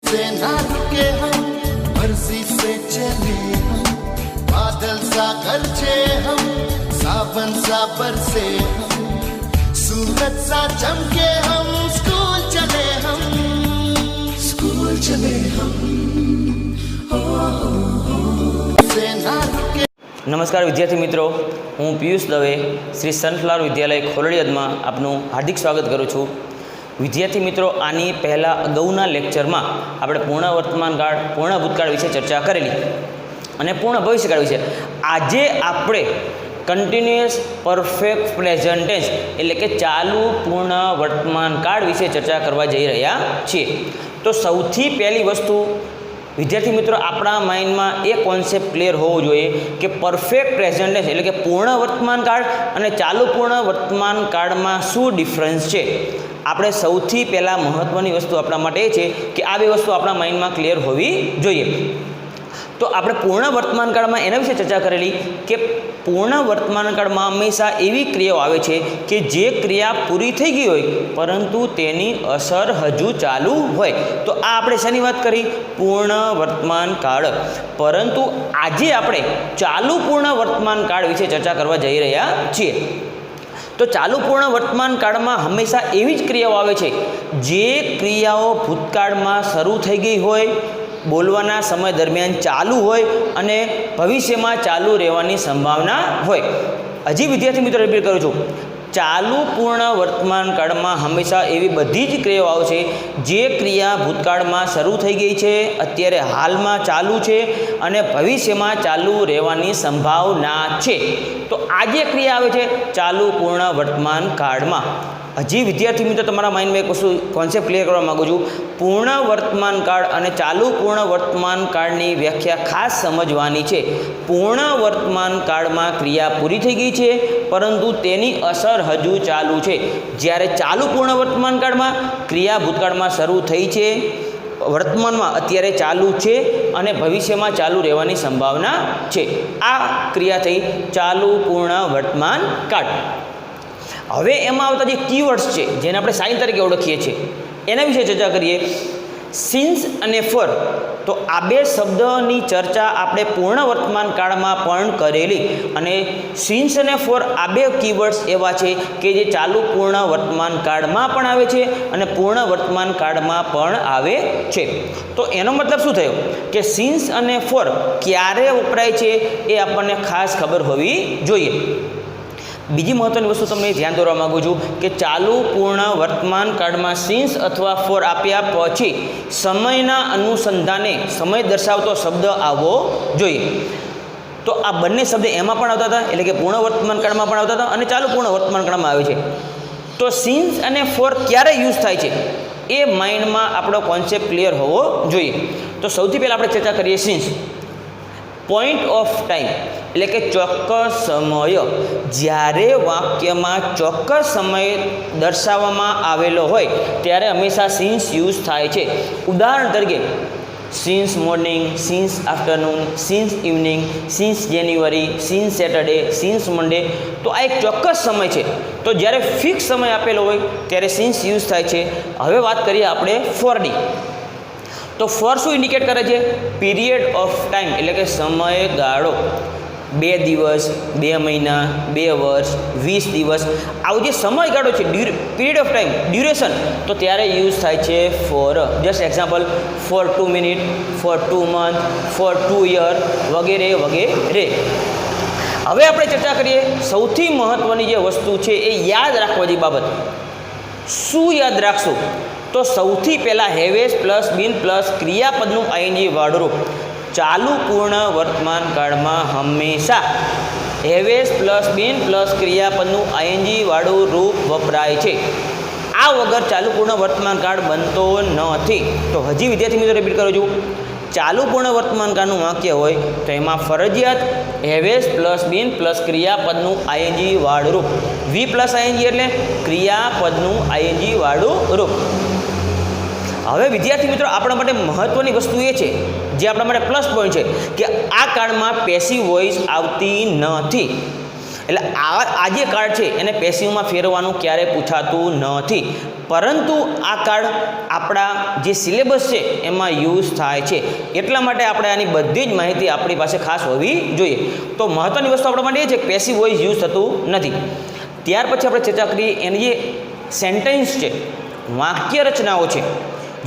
से ना रुके हम, मर्जी से चले हम, बादल सा गरजे हम, सावन सा बरसे हम, सूरज सा चमके हम, स्कूल चले हम, स्कूल चले हम, से ना रुके। નમસ્કાર વિદ્યાર્થી મિત્રો, હું પિયુષ દવે શ્રી સનફ્લાવર વિદ્યાલય ખોરડીયાદમાં આપનું હાર્દિક સ્વાગત કરું છું. વિદ્યાર્થી મિત્રો, આની પહેલાં અગાઉના લેક્ચરમાં આપણે પૂર્ણ વર્તમાનકાળ, પૂર્ણ ભૂતકાળ વિશે ચર્ચા કરેલી અને પૂર્ણ ભવિષ્યકાળ વિશે. આજે આપણે કન્ટિન્યુઅસ પરફેક્ટ પ્રેઝન્ટ ટેન્સ એટલે કે ચાલુ પૂર્ણ વર્તમાનકાળ વિશે ચર્ચા કરવા જઈ રહ્યા છીએ. તો સૌથી પહેલી વસ્તુ વિદ્યાર્થી મિત્રો, આપણા માઇન્ડમાં એ કોન્સેપ્ટ ક્લિયર હોવો જોઈએ કે પરફેક્ટ પ્રેઝન્ટ ટેન્સ એટલે કે પૂર્ણ વર્તમાનકાળ અને ચાલુ પૂર્ણ વર્તમાનકાળમાં શું ડિફરન્સ છે. આપણે સૌથી પહેલાં મહત્ત્વની વસ્તુ આપણા માટે એ છે કે આ બે વસ્તુ આપણા માઇન્ડમાં ક્લિયર હોવી જોઈએ. તો આપણે પૂર્ણ વર્તમાનકાળમાં એના વિશે ચર્ચા કરેલી કે પૂર્ણ વર્તમાનકાળમાં હંમેશા એવી ક્રિયાઓ આવે છે કે જે ક્રિયા પૂરી થઈ ગઈ હોય પરંતુ તેની અસર હજુ ચાલુ હોય. તો આ આપણે શેની વાત કરી? પૂર્ણ વર્તમાનકાળ. પરંતુ આજે આપણે ચાલુ પૂર્ણ વર્તમાનકાળ વિશે ચર્ચા કરવા જઈ રહ્યા છીએ. તો ચાલુ પૂર્ણ વર્તમાનકાળમાં હંમેશા એવી જ ક્રિયાઓ આવે છે જે ક્રિયાઓ ભૂતકાળમાં શરૂ થઈ ગઈ હોય, બોલવાના સમય દરમિયાન ચાલુ હોય અને ભવિષ્યમાં ચાલુ રહેવાની સંભાવના હોય. હજી વિદ્યાર્થી મિત્રો રિપીટ કરું છું, ચાલુ પૂર્ણ વર્તમાનકાળમાં હંમેશા એવી બધી જ ક્રિયાઓ આવશે જે ક્રિયા ભૂતકાળમાં શરૂ થઈ ગઈ છે, અત્યારે હાલમાં ચાલુ છે અને ભવિષ્યમાં ચાલુ રહેવાની સંભાવના છે. તો આ જે ક્રિયા આવે છે ચાલુ પૂર્ણ વર્તમાનકાળમાં. હજી વિદ્યાર્થી મિત્રો તમારા માઇન્ડમાં એક વસ્તુ કોન્સેપ્ટ ક્લિયર કરવા માગું છું. પૂર્ણ વર્તમાનકાળ અને ચાલુ પૂર્ણ વર્તમાનકાળની વ્યાખ્યા ખાસ સમજવાની છે. પૂર્ણ વર્તમાનકાળમાં ક્રિયા પૂરી થઈ ગઈ છે પરંતુ તેની અસર હજુ ચાલુ છે. જ્યારે ચાલુ પૂર્ણ વર્તમાનકાળમાં ક્રિયા ભૂતકાળમાં શરૂ થઈ છે, વર્તમાનમાં અત્યારે ચાલુ છે અને ભવિષ્યમાં ચાલુ રહેવાની સંભાવના છે. આ ક્રિયા થઈ ચાલુ પૂર્ણ વર્તમાનકાળ. હવે એમાં આવતા જે કીવર્ડ્સ છે જેને આપણે સાઇન તરીકે ઓળખીએ છીએ એના વિશે ચર્ચા કરીએ. સિન્સ અને ફોર. તો આ બે શબ્દની ચર્ચા આપણે પૂર્ણ વર્તમાનકાળમાં પણ કરેલી અને સિન્સ અને ફોર આ બે કીવર્ડ્સ એવા છે કે જે ચાલુ પૂર્ણ વર્તમાનકાળમાં પણ આવે છે અને પૂર્ણ વર્તમાનકાળમાં પણ આવે છે. તો એનો મતલબ શું થયો કે સિન્સ અને ફોર ક્યારે વપરાય છે એ આપણને ખાસ ખબર હોવી જોઈએ. બીજી મહત્ત્વની વસ્તુ તમને ધ્યાન દોરવા માગું છું કે ચાલુ પૂર્ણ વર્તમાનકાળમાં સિન્સ અથવા ફોર આપ્યા પછી સમયના અનુસંધાને સમય દર્શાવતો શબ્દ આવવો જોઈએ. તો આ બંને શબ્દ એમાં પણ આવતા હતા, એટલે કે પૂર્ણ વર્તમાનકાળમાં પણ આવતા હતા અને ચાલુ પૂર્ણ વર્તમાનકાળમાં આવે છે. તો સિન્સ અને ફોર ક્યારે યુઝ થાય છે એ માઇન્ડમાં આપણો કોન્સેપ્ટ ક્લિયર હોવો જોઈએ. તો સૌથી પહેલાં આપણે ચર્ચા કરીએ સિન્સ. પોઈન્ટ ઓફ ટાઈમ એટલે કે ચોક્કસ સમય. જ્યારે વાક્યમાં ચોક્કસ સમય દર્શાવવામાં આવેલો હોય ત્યારે હંમેશા સિન્સ યુઝ થાય છે. ઉદાહરણ તરીકે since morning, since afternoon, since evening, since January, since Saturday, since Monday. તો આ એક ચોક્કસ સમય છે. તો જ્યારે ફિક્સ સમય આપેલો હોય ત્યારે સિન્સ યુઝ થાય છે. હવે વાત કરીએ આપણે ફોરની. તો ફોર શું ઇન્ડિકેટ કરે છે? પીરિયડ ઓફ ટાઈમ એટલે કે સમયગાળો. 2 દિવસ, 2 મહિના, 2 વર્ષ, 20 દિવસ, આવો જે સમયગાળો છે પીરિયડ ઓફ ટાઈમ, ડ્યુરેશન, તો ત્યારે યુઝ થાય છે for. Just example, for 2 minute, for 2 month, for 2 year વગેરે વગેરે. હવે આપણે ચર્ચા કરીએ સૌથી મહત્ત્વની જે વસ્તુ છે એ યાદ રાખવાની બાબત. શું યાદ રાખશું? તો સૌથી પહેલાં હેવેસ પ્લસ બીન પ્લસ ક્રિયાપદનું આઈએનજી વાળું રૂપ. ચાલુ પૂર્ણ વર્તમાનકાળમાં હંમેશા હેવેસ પ્લસ બીન પ્લસ ક્રિયાપદનું આઈએનજી વાળું રૂપ વપરાય છે. આ વગર ચાલુ પૂર્ણ વર્તમાનકાળ બનતો નથી. તો હજી વિદ્યાર્થી મિત્રો રિપીટ કરું છું, ચાલુ પૂર્ણ વર્તમાનકાળનું વાક્ય હોય તો એમાં ફરજિયાત હેવેસ પ્લસ બીન પ્લસ ક્રિયાપદનું આઈએનજી વાળું રૂપ. વી પ્લસ આઈએનજી એટલે ક્રિયાપદનું આઈએનજી વાળું રૂપ. હવે વિદ્યાર્થી મિત્રો આપણા માટે મહત્ત્વની વસ્તુ એ છે જે આપણા માટે પ્લસ પોઈન્ટ છે કે આ કાળમાં પેસિવ વોઇસ આવતી નથી. એટલે આ જે કાર્ડ છે એને પેસિવમાં ફેરવવાનું ક્યારેય પૂછાતું નથી, પરંતુ આ કાર્ડ આપણા જે સિલેબસ છે એમાં યુઝ થાય છે, એટલા માટે આપણે આની બધી જ માહિતી આપણી પાસે ખાસ હોવી જોઈએ. તો મહત્ત્વની વસ્તુ આપણા માટે એ છે કે પેસિવ વોઇસ યુઝ થતું નથી. ત્યાર પછી આપણે ચર્ચા કરીએ એની જે સેન્ટેન્સ છે, વાક્ય રચનાઓ છે,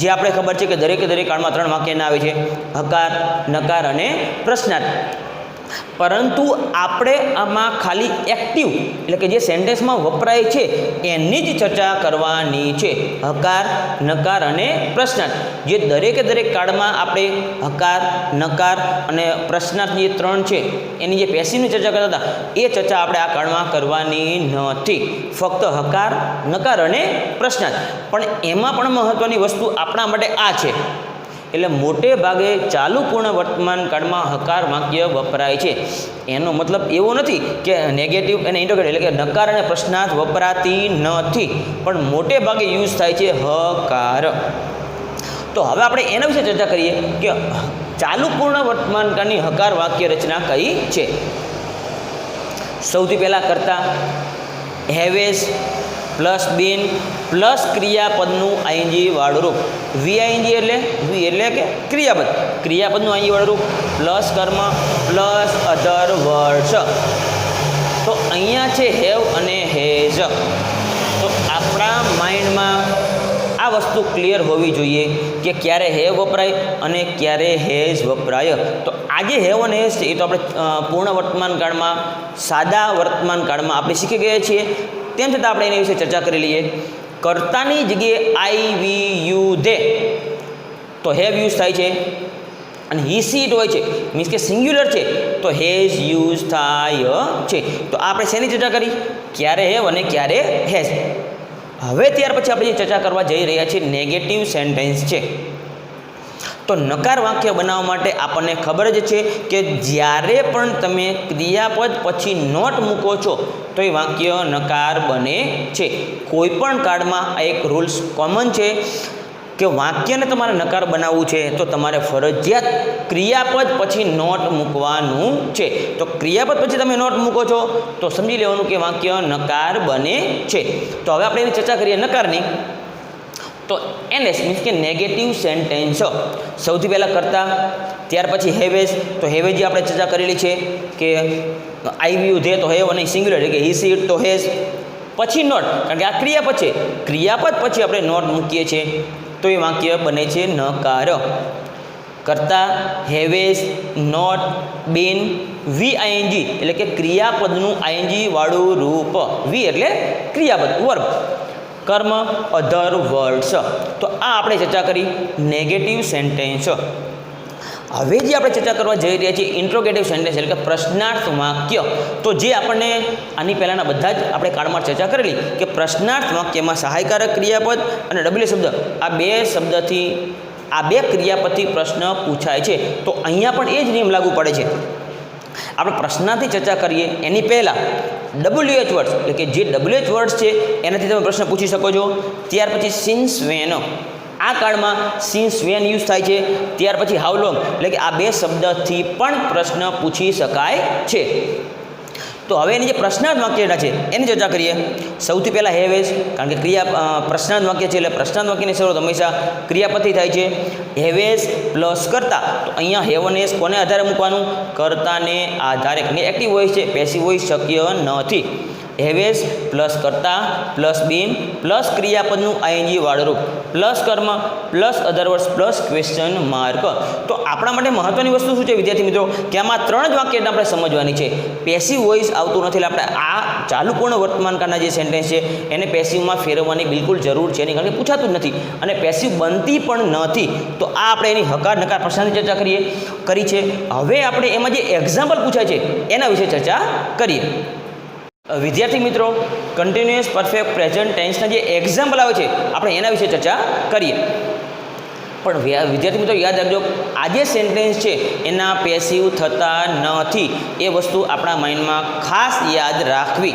જે આપણે ખબર છે કે દરેક કાળમાં 3 વાક્યના આવે છે, હકાર, નકાર અને પ્રશ્નાર્થ. પરંતુ આપણે આમાં ખાલી એક્ટિવ એટલે કે જે સેન્ટેન્સમાં વપરાય છે એની જ ચર્ચા કરવાની છે, હકાર, નકાર અને પ્રશ્નાર્થ. જે દરેક કાળમાં આપણે હકાર, નકાર અને પ્રશ્નાર્થ જે 3 છે એની જે પેસિવની ચર્ચા કરતા હતા એ ચર્ચા આપણે આ કાળમાં કરવાની નથી, ફક્ત હકાર, નકાર અને પ્રશ્નાર્થ. પણ એમાં પણ મહત્ત્વની વસ્તુ આપણા માટે આ છે, એટલે મોટે ભાગે ચાલુ પૂર્ણ વર્તમાન કાળમાં હકાર વાક્ય વપરાય છે. એનો મતલબ એવો નથી કે નેગેટિવ અને ઇન્ટરોગેટિવ એટલે કે નકાર અને પ્રશ્નાર્થ વપરાતી નથી, પણ મોટે ભાગે યુઝ થાય છે હકાર. તો હવે આપણે એના વિશે ચર્ચા કરીએ કે ચાલુ પૂર્ણ વર્તમાન કાળની હકાર વાક્ય રચના કઈ છે. સૌથી પહેલાં કરતા, હેવેઝ પ્લસ બીન પ્લસ ક્રિયાપદનું આઈએનજી વાળું રૂપ, વીઆઈએનજી એટલે કે ક્રિયાપદનું આઈએનજી વાળું રૂપ પ્લસ કર્મ પ્લસ અધર વર્ડ્સ. તો અહીંયા છે હેવ અને હેઝ. તો આપણા માઇન્ડમાં આ વસ્તુ ક્લિયર હોવી જોઈએ કે ક્યારે હેવ વપરાય અને ક્યારે હેઝ વપરાય. તો આજે હેવ અને હેઝ છે એ તો આપણે પૂર્ણ વર્તમાન કાળમાં, સાદા વર્તમાન કાળમાં આપણે શીખી ગયા છીએ. તેમ છતાં આપણે એના વિશે ચર્ચા કરી લઈએ. કર્તાની જગ્યાએ આઈ, વી, યુ, ધે તો હેવ યુઝ થાય છે, અને હી, સી, ઇટ હોય છે, મીન્સ કે સિંગ્યુલર છે તો હેઝ યુઝ થાય છે. તો આપણે શેની ચર્ચા કરી? ક્યારે હેવ અને ક્યારે હેઝ. હવે ત્યાર પછી આપણે જે ચર્ચા કરવા જઈ રહ્યા છીએ નેગેટિવ સેન્ટેન્સ છે. તો નકાર વાક્ય બનાવવા માટે આપણને ખબર જ છે કે જ્યારે પણ તમે ક્રિયાપદ પછી નોટ મૂકો છો તો એ વાક્ય નકાર બને છે. કોઈ પણ કાળમાં આ એક રૂલ્સ કોમન છે કે વાક્યને તમારે નકાર બનાવવું છે તો તમારે ફરજિયાત ક્રિયાપદ પછી નોટ મૂકવાનું છે. તો ક્રિયાપદ પછી તમે નોટ મૂકો છો તો સમજી લેવાનું કે વાક્ય નકાર બને છે. તો હવે આપણે એની ચર્ચા કરીએ નકારની. તો એનએસ મીન્સ કે નેગેટિવ સેન્ટેન્સ. સૌથી પહેલાં કરતા, ત્યાર પછી હેવેઝ. તો હેવેઝ આપણે ચર્ચા કરેલી છે કે આઈ, વી, યુ, ધે તો હેવ અને સિંગ્યુલર એટલે કે હી, સી, ઇટ તો હેઝ. પછી નોટ, કારણ કે આ ક્રિયાપદ છે, ક્રિયાપદ પછી આપણે નોટ મૂકીએ છીએ તો એ વાક્ય બને છે નકાર. કરતા, હેવેઝ, નોટ, બીન, વીઆઈએનજી એટલે કે ક્રિયાપદનું આઈએનજી વાળું રૂપ, વી એટલે ક્રિયાપદ વર્બ, કર્મ, અધર વર્ડ્સ. તો આ આપણે ચર્ચા કરી નેગેટિવ સેન્ટેન્સ. હવે જે આપણે ચર્ચા કરવા જઈ રહ્યા છીએ ઇન્ટ્રોગેટિવ સેન્ટેન્સ એટલે કે પ્રશ્નાર્થ વાક્ય. તો જે આપણને આની પહેલાંના બધા જ આપણે કાળમાં ચર્ચા કરેલી કે પ્રશ્નાર્થ વાક્યમાં સહાયકારક ક્રિયાપદ અને ડબલ્યુ શબ્દ આ બે ક્રિયાપદથી પ્રશ્ન પૂછાય છે. તો અહીંયા પણ એ જ નિયમ લાગુ પડે છે. આપણે પ્રશ્નાર્થની ચર્ચા કરીએ એની પહેલાં WH વર્ડ્સ એટલે કે જે WH વર્ડ્સ છે એનાથી તમે પ્રશ્ન પૂછી શકો છો. ત્યાર પછી સિન્સ વેન, આ કાળમાં સિન્સ વેન યુઝ થાય છે. ત્યાર પછી હાઉ લોંગ એટલે કે આ બે શબ્દથી પણ પ્રશ્ન પૂછી શકાય છે. તો હવે એની જે પ્રશ્નાર્થ વાક્યના છે એની ચર્ચા કરીએ. સૌથી પહેલાં હેવેઝ, કારણ કે પ્રશ્નાર્થ વાક્ય છે એટલે પ્રશ્નાર્થ વાક્યની શરૂઆત હંમેશા ક્રિયાપદથી થાય છે. હેવેઝ પ્લસ કરતા, તો અહીંયા હેવ અને હેઝ કોને આધારે મૂકવાનું? કર્તાને આધારે, કારણ કે એક્ટિવ વોઇસ છે, પેસિવ વોઇસ શક્ય નથી. હેવેઝ પ્લસ કરતા પ્લસ બીન પ્લસ ક્રિયાપદનું આઈએનજી વાળરૂપ પ્લસ કર્મ plus other words plus question mark. તો આપણા માટે મહત્ત્વની વસ્તુ શું છે વિદ્યાર્થી મિત્રો કે આમાં 3 જ વાક્ય આપણે સમજવાની છે. પેસિવ વોઇસ આવતું નથી એટલે આપણે આ ચાલુ પૂર્ણ વર્તમાનકાળના જે સેન્ટેન્સ છે એને પેસિવમાં ફેરવવાની બિલકુલ જરૂર છે નહીં, કારણ કે પૂછાતું જ નથી અને પેસિવ બનતી પણ નથી. તો આ આપણે એની હકાર નકાર પ્રશ્નની ચર્ચા કરી છે. હવે આપણે એમાં જે એક્ઝામ્પલ પૂછાય છે એના વિશે ચર્ચા કરીએ. વિદ્યાર્થી મિત્રો, કન્ટિન્યુઅસ પરફેક્ટ પ્રેઝન્ટ ટેન્સના જે એક્ઝામ્પલ આવે છે આપણે એના વિશે ચર્ચા કરીએ. પણ વિદ્યાર્થી મિત્રો યાદ રાખજો, આ જે સેન્ટેન્સ છે એના પેસિવ થતા નથી, એ વસ્તુ આપણા માઇન્ડમાં ખાસ યાદ રાખવી.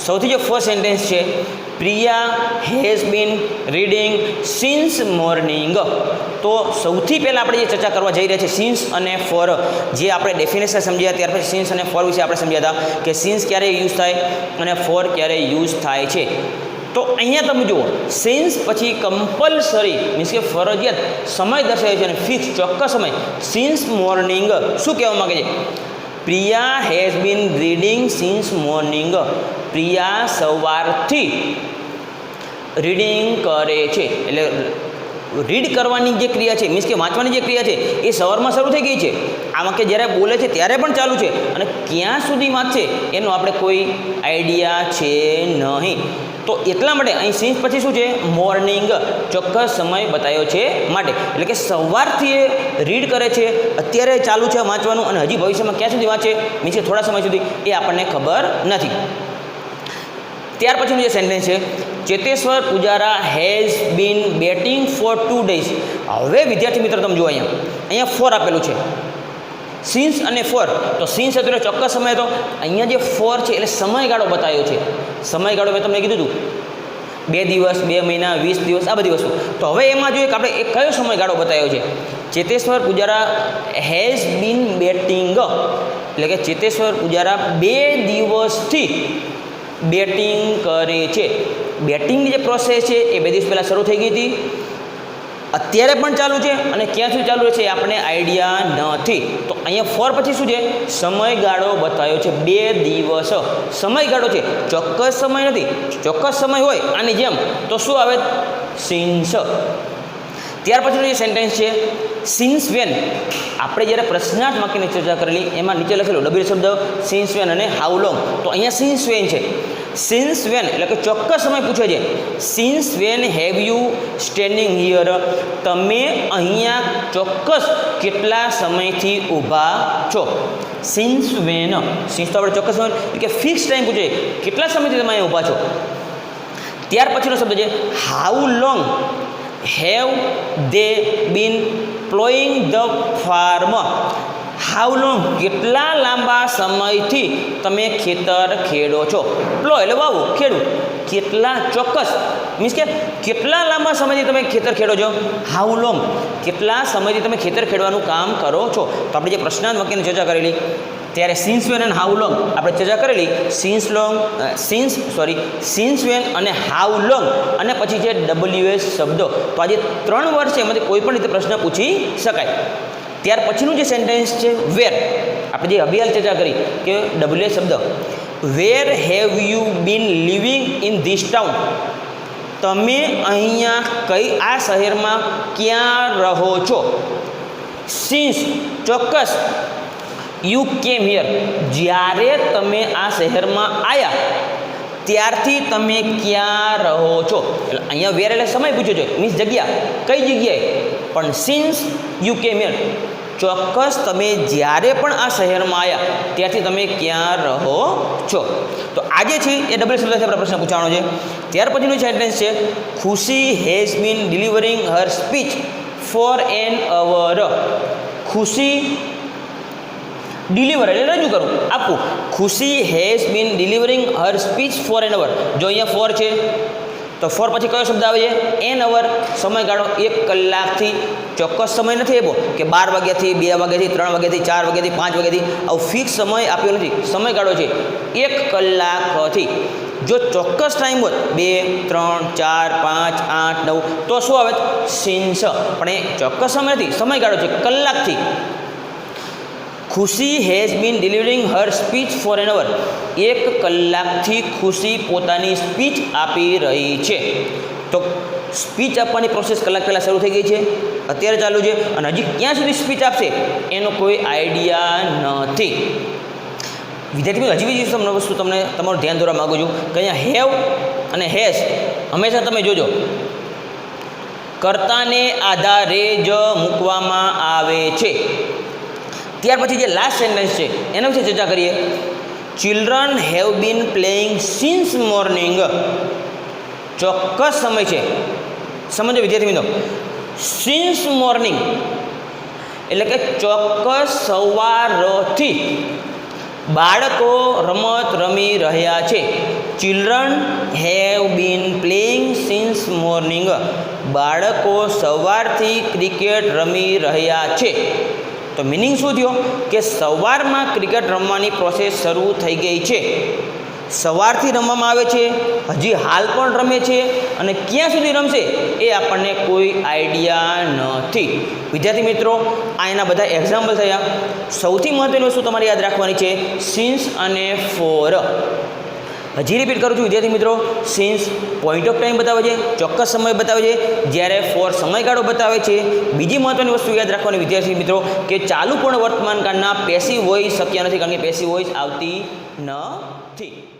સૌથી જે ફર્સ્ટ સેન્ટેન્સ છે Priya has been reading since morning. તો સૌથી પહેલાં આપણે જે ચર્ચા કરવા જઈ રહ્યા છીએ સિન્સ અને ફોર, જે આપણે ડેફિનેશન સમજ્યા ત્યાર પછી સિન્સ અને ફોર વિશે આપણે સમજ્યા હતા કે સિન્સ ક્યારે યુઝ થાય અને ફોર ક્યારે યુઝ થાય છે. તો અહીંયા તમે જુઓ સિન્સ પછી કમ્પલસરી મીન્સ કે ફરજિયાત સમય દર્શાવે છે અને ફિક્સ ચોક્કસ સમય. સિન્સ મોર્નિંગ શું કહેવા માગે છે? Priya has been reading since morning. Priya સવારથી રીડિંગ કરે છે, એટલે રીડ કરવાની જે ક્રિયા છે મીન્સ કે વાંચવાની જે ક્રિયા છે એ સવારમાં શરૂ થઈ ગઈ છે. આ વાક્ય જ્યારે બોલે છે ત્યારે પણ ચાલુ છે અને ક્યાં સુધી વાંચશે એનો આપણે કોઈ આઈડિયા છે નહીં. તો એટલા માટે અહીં સિન્સ પછી શું છે? મોર્નિંગ, ચોક્કસ સમય બતાવ્યો છે માટે. એટલે કે સવારથી રીડ કરે છે, અત્યારે ચાલુ છે વાંચવાનું અને હજી ભવિષ્યમાં ક્યાં સુધી વાંચે મીન્સ કે થોડા સમય સુધી એ આપણને ખબર નથી. ત્યાર પછીનું જે સેન્ટેન્સ છે, Cheteshwar Pujara has been batting for 2 days. હવે વિદ્યાર્થી મિત્રો તમે જુઓ અહીંયા ફોર આપેલું છે, સિન્સ અને ફોર. તો સિન્સ હતો એટલે ચોક્કસ સમય હતો, અહીંયા જે ફોર છે એટલે સમયગાળો બતાવ્યો છે. સમયગાળો મેં તમને કીધું હતું 2 દિવસ, 2 મહિના, 20 દિવસ, આ બધી વસ્તુ. તો હવે એમાં જોઈએ કે આપણે એ કયો સમયગાળો બતાવ્યો છે. Cheteshwar Pujara has been batting, એટલે કે ચેતેશ્વર પૂજારા 2 દિવસથી બેટિંગ કરે છે. બેટિંગની જે પ્રોસેસ છે એ 2 દિવસ પહેલાં શરૂ થઈ ગઈ હતી, અત્યારે પણ ચાલુ છે અને ક્યાં સુધી ચાલુ છે એ આપણને આઈડિયા નથી. તો અહીંયા ફોર પછી શું છે? સમયગાળો બતાવ્યો છે, 2 દિવસ સમયગાળો છે, ચોક્કસ સમય નથી. ચોક્કસ સમય હોય આની જેમ તો શું આવે? સિન્સ. ત્યાર પછીનો જે સેન્ટેન્સ છે સિન્સ વેન, આપણે જ્યારે પ્રશ્નાર્થ વાક્યની ચર્ચા કરેલી એમાં નીચે લખેલું ડબલ શબ્દ સિન્સ વેન અને હાઉ લોંગ. તો અહીંયા સિન્સ વેન છે. સિન્સ વેન એટલે કે ચોક્કસ સમય પૂછે છે. Since when have you standing here, તમે અહીંયા ચોક્કસ કેટલા સમયથી ઊભા છો. સિન્સ વેન, સિન્સ તો આપણે ચોક્કસ સમય એટલે કે ફિક્સ ટાઈમ પૂછે, કેટલા સમયથી તમે અહીંયા ઊભા છો. ત્યાર પછીનો શબ્દ છે how long have they been ploughing the farm. How long કેટલા લાંબા સમયથી તમે ખેતર ખેડો છો. પ્લો એટલે વાવું, ખેડવું. કેટલા ચોક્કસ મીન્સ કે કેટલા લાંબા સમયથી તમે ખેતર ખેડો છો. હાઉ લોંગ કેટલા સમયથી તમે ખેતર ખેડવાનું કામ કરો છો. તો આપણે જે પ્રશ્નાર્થ વાક્યની ચર્ચા કરેલી ત્યારે સિન્સ વેન અને હાઉ લોંગ આપણે ચર્ચા કરેલી. સિન્સ વેન અને હાઉ લોંગ અને પછી છે WS શબ્દો. તો આજે 3 વર્ષ છે એમાંથી કોઈ પણ રીતે પ્રશ્ન પૂછી શકાય. ત્યાર પછીનું જે સેન્ટેન્સ છે વેર, આપણે જે અભિયાલ ચર્ચા કરી કે WS શબ્દ. Where have you been living in this town, તમે અહીંયા આ શહેરમાં ક્યાં રહો છો. સિન્સ ચોક્કસ, યુ કેમ હિયર જ્યારે તમે આ શહેરમાં આવ્યા ત્યારથી તમે ક્યાં રહો છો. એટલે અહીંયા વેર એટલે સમય પૂછ્યો છે મીન્સ જગ્યા, કઈ જગ્યાએ. પણ સિન્સ યુ કેમ હિયર ચોક્કસ તમે જ્યારે પણ આ શહેરમાં આવ્યા ત્યારથી તમે ક્યાં રહો છો. તો આજે છે એ ડબલ શબ્દથી આપણે પ્રશ્ન પૂછવાનો છે. ત્યાર પછીનું સેન્ટેન્સ છે Khushi has been delivering her speech for an hour. Khushi deliver એટલે રજૂ કરવું, આપવું. Khushi has been delivering her speech for an hour. જો અહીંયા ફોર છે તો ફોર પછી કયો શબ્દ આવે છે? એન અવર, સમયગાળો 1 કલાકથી. ચોક્કસ સમય નથી આપ્યો કે 12 વાગ્યાથી 2 વાગ્યાથી 3 વાગ્યાથી 4 વાગ્યાથી 5 વાગ્યાથી, આવું ફિક્સ સમય આપ્યો નથી. સમયગાળો છે 1 કલાકથી. જો ચોક્કસ ટાઈમ હોય 2, 3, 4, 5, 8, 9 તો શું આવે? સિન્સ. પણ એ ચોક્કસ સમય નથી, સમયગાળો છે કલાકથી. Khushi has been delivering her speech for an hour. 1 કલાકથી ખુશી પોતાની સ્પીચ આપી રહી છે. તો સ્પીચ આપવાની પ્રોસેસ કલાક પહેલાં શરૂ થઈ ગઈ છે, અત્યારે ચાલુ છે અને હજી ક્યાં સુધી સ્પીચ આપશે એનો કોઈ આઈડિયા નથી. વિદ્યાર્થી હજી બીજી વસ્તુ તમને તમારું ધ્યાન દોરવા માગું છું કે અહીંયા હેવ અને હેઝ હંમેશા તમે જોજો કર્તાને આધારે જ મૂકવામાં આવે છે. ત્યાર પછી જે લાસ્ટ સેન્ટેન્સ છે એના વિશે ચર્ચા કરીએ. Children have been playing since morning. ચોક્કસ સમય છે, સમજો વિદ્યાર્થી મિત્રો. સિન્સ મોર્નિંગ એટલે કે ચોક્કસ સવારથી બાળકો રમત રમી રહ્યા છે. Children have been playing since morning. બાળકો સવારથી ક્રિકેટ રમી રહ્યા છે. તો મિનિંગ શું થયો કે સવારમાં ક્રિકેટ રમવાની પ્રોસેસ શરૂ થઈ ગઈ છે. સવારથી રમવામાં આવે છે, હજી હાલ પણ રમે છે, અને ક્યાં સુધી રમશે એ આપણને કોઈ આઈડિયા નથી. વિદ્યાર્થી મિત્રો, આ એના બધા એક્ઝામ્પલ થયા. સૌથી મહત્ત્વની વસ્તુ તમારે યાદ રાખવાની છે સિન્સ અને ફોર. હજી રિપીટ કરું છું વિદ્યાર્થી મિત્રો, સિન્સ પોઈન્ટ ઓફ ટાઈમ બતાવે છે, ચોક્કસ સમય બતાવે છે, જ્યારે ફોર સમયગાળો બતાવે છે. બીજી મહત્ત્વની વસ્તુ યાદ રાખવાની વિદ્યાર્થી મિત્રો કે ચાલુ પણ વર્તમાન કાળના પેસિવ વોઇસ શક્ય નથી, કારણ કે પેસિવ વોઇસ આવતી નથી.